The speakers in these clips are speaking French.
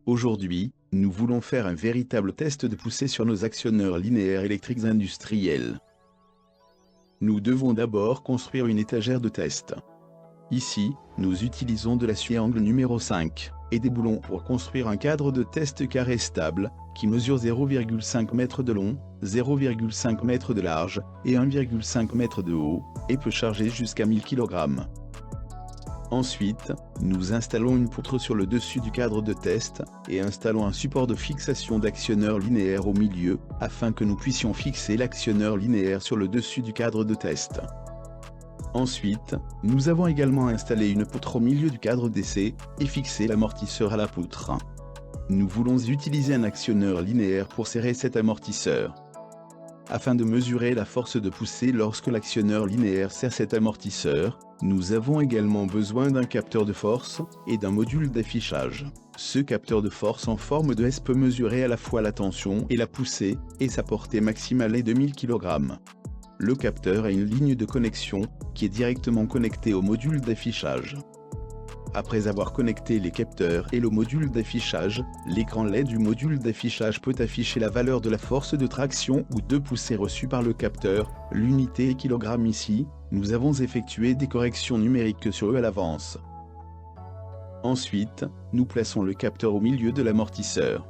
Aujourd'hui, nous voulons faire un véritable test de poussée sur nos actionneurs linéaires électriques industriels. Nous devons d'abord construire une étagère de test. Ici, nous utilisons de l'acier angle numéro 5 et des boulons pour construire un cadre de test carré stable qui mesure 0,5 m de long, 0,5 m de large et 1,5 m de haut et peut charger jusqu'à 1000 kg. Ensuite, nous installons une poutre sur le dessus du cadre de test et installons un support de fixation d'actionneur linéaire au milieu afin que nous puissions fixer l'actionneur linéaire sur le dessus du cadre de test. Ensuite, nous avons également installé une poutre au milieu du cadre d'essai et fixé l'amortisseur à la poutre. Nous voulons utiliser un actionneur linéaire pour serrer cet amortisseur. Afin de mesurer la force de poussée lorsque l'actionneur linéaire serre cet amortisseur, nous avons également besoin d'un capteur de force et d'un module d'affichage. Ce capteur de force en forme de S peut mesurer à la fois la tension et la poussée, et sa portée maximale est de 1000 kg. Le capteur a une ligne de connexion qui est directement connectée au module d'affichage. Après avoir connecté les capteurs et le module d'affichage, l'écran LED du module d'affichage peut afficher la valeur de la force de traction ou de poussée reçue par le capteur. L'unité est kilogramme ici. Nous avons effectué des corrections numériques sur eux à l'avance. Ensuite, nous plaçons le capteur au milieu de l'amortisseur.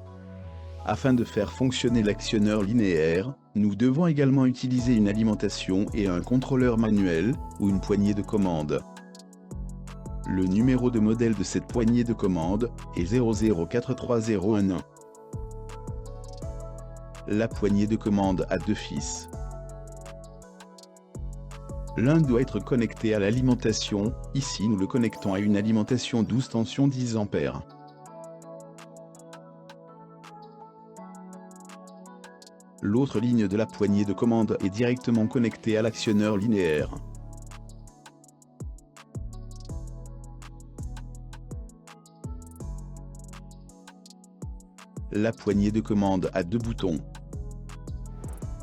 Afin de faire fonctionner l'actionneur linéaire, nous devons également utiliser une alimentation et un contrôleur manuel, ou une poignée de commande. Le numéro de modèle de cette poignée de commande est 004301. La poignée de commande a deux fils. L'un doit être connecté à l'alimentation, ici nous le connectons à une alimentation 12 tension 10 A. L'autre ligne de la poignée de commande est directement connectée à l'actionneur linéaire. La poignée de commande a deux boutons.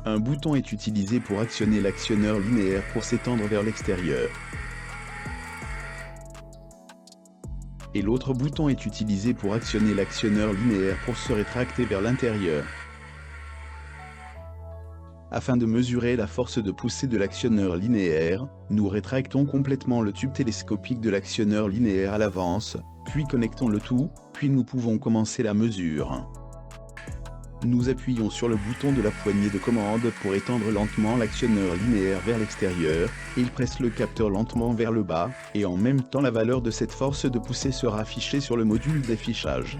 Un bouton est utilisé pour actionner l'actionneur linéaire pour s'étendre vers l'extérieur. Et l'autre bouton est utilisé pour actionner l'actionneur linéaire pour se rétracter vers l'intérieur. Afin de mesurer la force de poussée de l'actionneur linéaire, nous rétractons complètement le tube télescopique de l'actionneur linéaire à l'avance, puis connectons le tout, puis nous pouvons commencer la mesure. Nous appuyons sur le bouton de la poignée de commande pour étendre lentement l'actionneur linéaire vers l'extérieur, il presse le capteur lentement vers le bas, et en même temps la valeur de cette force de poussée sera affichée sur le module d'affichage.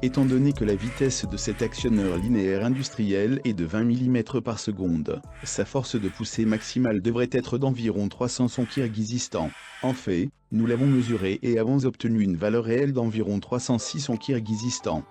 Étant donné que la vitesse de cet actionneur linéaire industriel est de 20 mm par seconde, sa force de poussée maximale devrait être d'environ 300 sons Kirghizistan. En fait, nous l'avons mesuré et avons obtenu une valeur réelle d'environ 306 sons Kirghizistan.